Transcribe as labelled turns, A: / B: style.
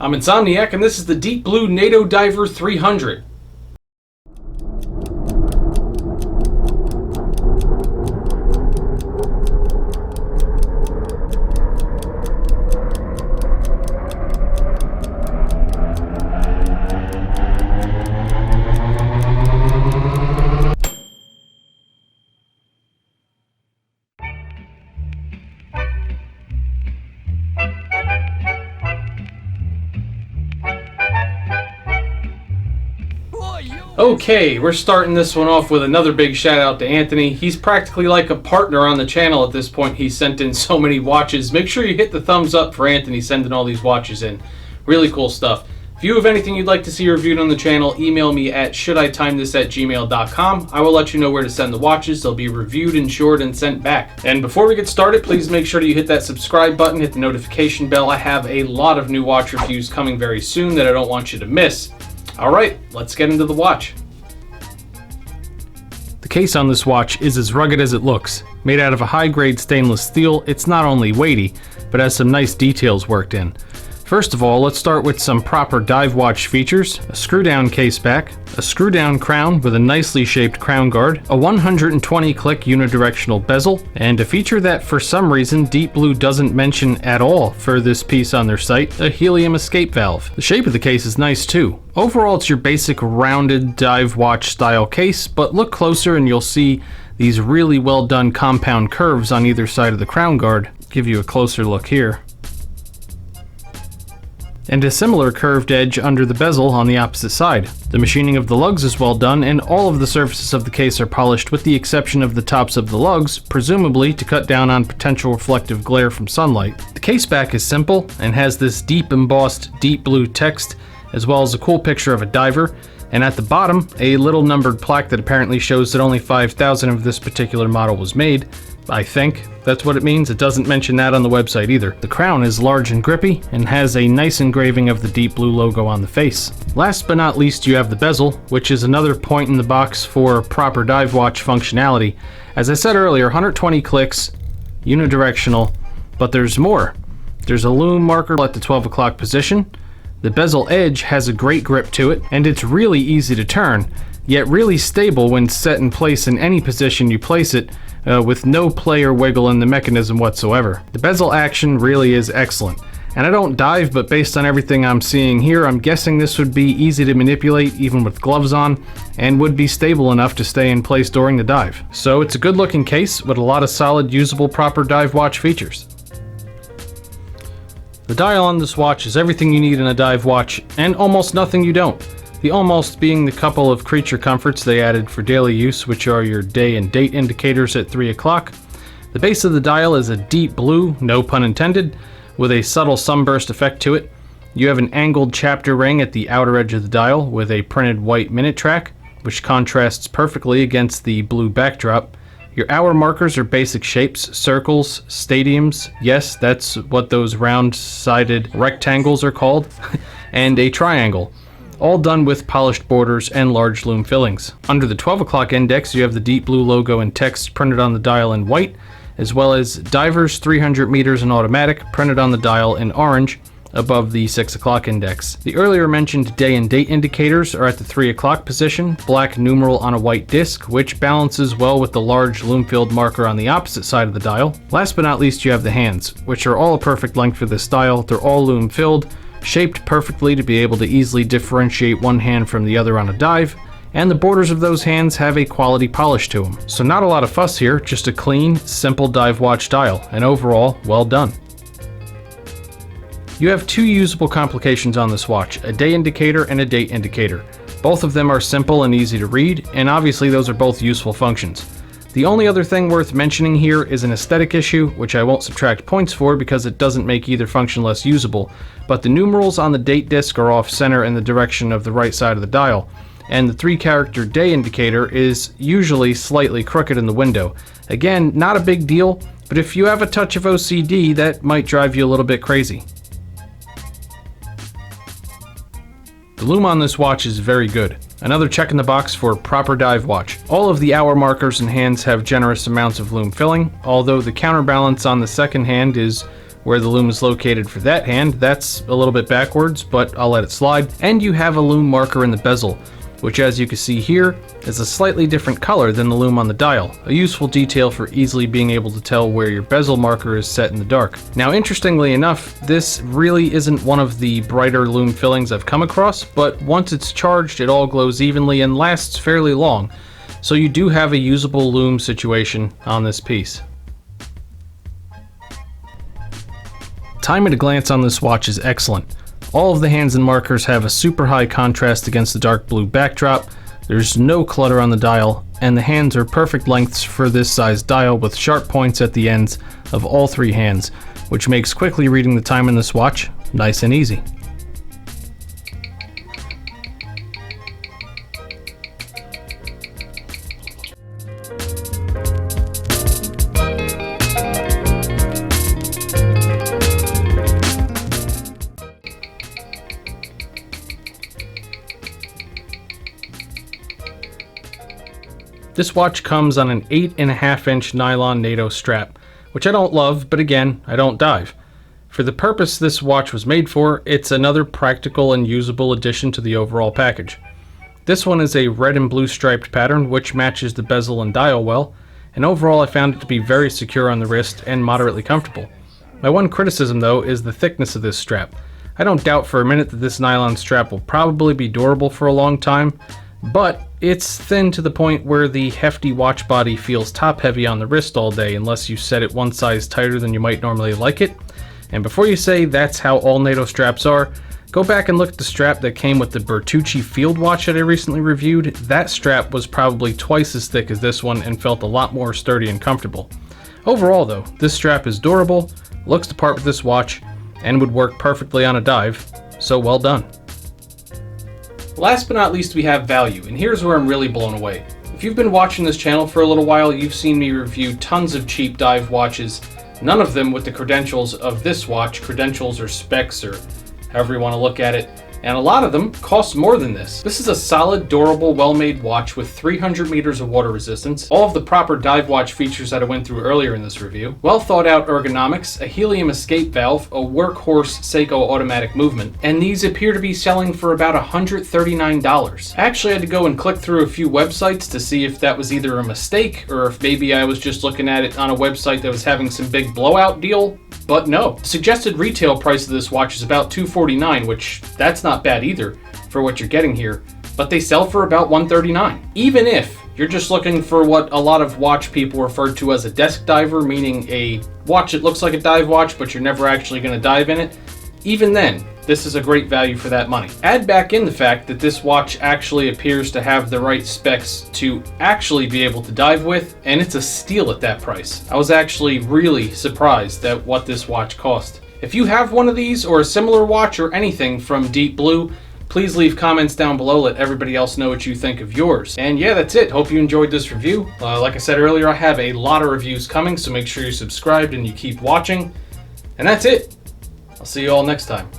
A: I'm Insomniac, and this is the Deep Blue Nato Diver 300. Okay, we're starting this one off with another big shout out to Anthony. He's practically like a partner on the channel at this point. He sent in so many watches. Make sure you hit the thumbs up for Anthony sending all these watches in. Really cool stuff. If you have anything you'd like to see reviewed on the channel, email me at shoulditimethis@gmail.com. I will let you know where to send the watches. They'll be reviewed, insured, and sent back. And before we get started, please make sure that you hit that subscribe button, hit the notification bell. I have a lot of new watch reviews coming very soon that I don't want you to miss. Alright, let's get into the watch. The case on this watch is as rugged as it looks. Made out of a high-grade stainless steel, it's not only weighty, but has some nice details worked in. First of all, let's start with some proper dive watch features. A screw-down case back, a screw-down crown with a nicely shaped crown guard, a 120-click unidirectional bezel, and a feature that for some reason Deep Blue doesn't mention at all for this piece on their site, a helium escape valve. The shape of the case is nice too. Overall, it's your basic rounded dive watch style case, but look closer and you'll see these really well done compound curves on either side of the crown guard. Give you a closer look here. And a similar curved edge under the bezel on the opposite side. The machining of the lugs is well done, and all of the surfaces of the case are polished with the exception of the tops of the lugs, presumably to cut down on potential reflective glare from sunlight. The case back is simple and has this deep embossed deep blue text, as well as a cool picture of a diver, and at the bottom, a little numbered plaque that apparently shows that only 5,000 of this particular model was made. I think that's what it means. It doesn't mention that on the website either. The crown is large and grippy and has a nice engraving of the Deep Blue logo on the face. Last but not least, you have the bezel, which is another point in the box for proper dive watch functionality. As I said earlier, 120 clicks, unidirectional, but there's more. There's a Lume marker at the 12 o'clock position. The bezel edge has a great grip to it, and it's really easy to turn, yet really stable when set in place in any position you place it, with no play or wiggle in the mechanism whatsoever. The bezel action really is excellent. And I don't dive, but based on everything I'm seeing here, I'm guessing this would be easy to manipulate even with gloves on, and would be stable enough to stay in place during the dive. So it's a good looking case with a lot of solid, usable, proper dive watch features. The dial on this watch is everything you need in a dive watch, and almost nothing you don't. The almost being the couple of creature comforts they added for daily use, which are your day and date indicators at 3 o'clock. The base of the dial is a deep blue, no pun intended, with a subtle sunburst effect to it. You have an angled chapter ring at the outer edge of the dial with a printed white minute track, which contrasts perfectly against the blue backdrop. Your hour markers are basic shapes, circles, stadiums, yes, that's what those round-sided rectangles are called, and a triangle. All done with polished borders and large lume fillings. Under the 12 o'clock index, you have the Deep Blue logo and text printed on the dial in white, as well as Divers 300 meters in automatic printed on the dial in orange above the 6 o'clock index. The earlier mentioned day and date indicators are at the 3 o'clock position, black numeral on a white disc, which balances well with the large lume-filled marker on the opposite side of the dial. Last but not least, you have the hands, which are all a perfect length for this dial. They're all lume-filled, shaped perfectly to be able to easily differentiate one hand from the other on a dive, and the borders of those hands have a quality polish to them. So not a lot of fuss here, just a clean, simple dive watch dial, and overall, well done. You have two usable complications on this watch, a day indicator and a date indicator. Both of them are simple and easy to read, and obviously those are both useful functions. The only other thing worth mentioning here is an aesthetic issue, which I won't subtract points for because it doesn't make either function less usable, but the numerals on the date disc are off center in the direction of the right side of the dial, and the 3-character day indicator is usually slightly crooked in the window. Again, not a big deal, but if you have a touch of OCD, that might drive you a little bit crazy. The lume on this watch is very good. Another check in the box for proper dive watch. All of the hour markers and hands have generous amounts of lume filling, although the counterbalance on the second hand is where the lume is located for that hand. That's a little bit backwards, but I'll let it slide. And you have a lume marker in the bezel, which, as you can see here, is a slightly different color than the lume on the dial, a useful detail for easily being able to tell where your bezel marker is set in the dark. Now, interestingly enough, this really isn't one of the brighter lume fillings I've come across, but once it's charged, it all glows evenly and lasts fairly long, so you do have a usable lume situation on this piece. Time at a glance on this watch is excellent. All of the hands and markers have a super high contrast against the dark blue backdrop, there's no clutter on the dial, and the hands are perfect lengths for this size dial with sharp points at the ends of all three hands, which makes quickly reading the time in this watch nice and easy. This watch comes on an 8.5-inch nylon NATO strap, which I don't love, but again, I don't dive. For the purpose this watch was made for, it's another practical and usable addition to the overall package. This one is a red and blue striped pattern, which matches the bezel and dial well, and overall I found it to be very secure on the wrist and moderately comfortable. My one criticism though is the thickness of this strap. I don't doubt for a minute that this nylon strap will probably be durable for a long time, but it's thin to the point where the hefty watch body feels top heavy on the wrist all day unless you set it one size tighter than you might normally like it. And before you say that's how all NATO straps are, go back and look at the strap that came with the Bertucci Field watch that I recently reviewed. That strap was probably twice as thick as this one and felt a lot more sturdy and comfortable. Overall though, this strap is durable, looks the part with this watch, and would work perfectly on a dive, so well done. Last but not least, we have value, and here's where I'm really blown away. If you've been watching this channel for a little while, you've seen me review tons of cheap dive watches, none of them with the credentials of this watch, credentials or specs or however you want to look at it, and a lot of them cost more than this. This is a solid, durable, well-made watch with 300 meters of water resistance, all of the proper dive watch features that I went through earlier in this review, well thought out ergonomics, a helium escape valve, a workhorse Seiko automatic movement, and these appear to be selling for about $139. I actually had to go and click through a few websites to see if that was either a mistake or if maybe I was just looking at it on a website that was having some big blowout deal. But no, the suggested retail price of this watch is about $249, which that's not bad either for what you're getting here, but they sell for about $139. Even if you're just looking for what a lot of watch people refer to as a desk diver, meaning a watch that looks like a dive watch, but you're never actually going to dive in it, even then, this is a great value for that money. Add back in the fact that this watch actually appears to have the right specs to actually be able to dive with, and it's a steal at that price. I was actually really surprised at what this watch cost. If you have one of these or a similar watch or anything from Deep Blue, please leave comments down below, let everybody else know what you think of yours. And yeah, that's it. Hope you enjoyed this review. Like I said earlier, I have a lot of reviews coming, so make sure you're subscribed and you keep watching. And that's it. I'll see you all next time.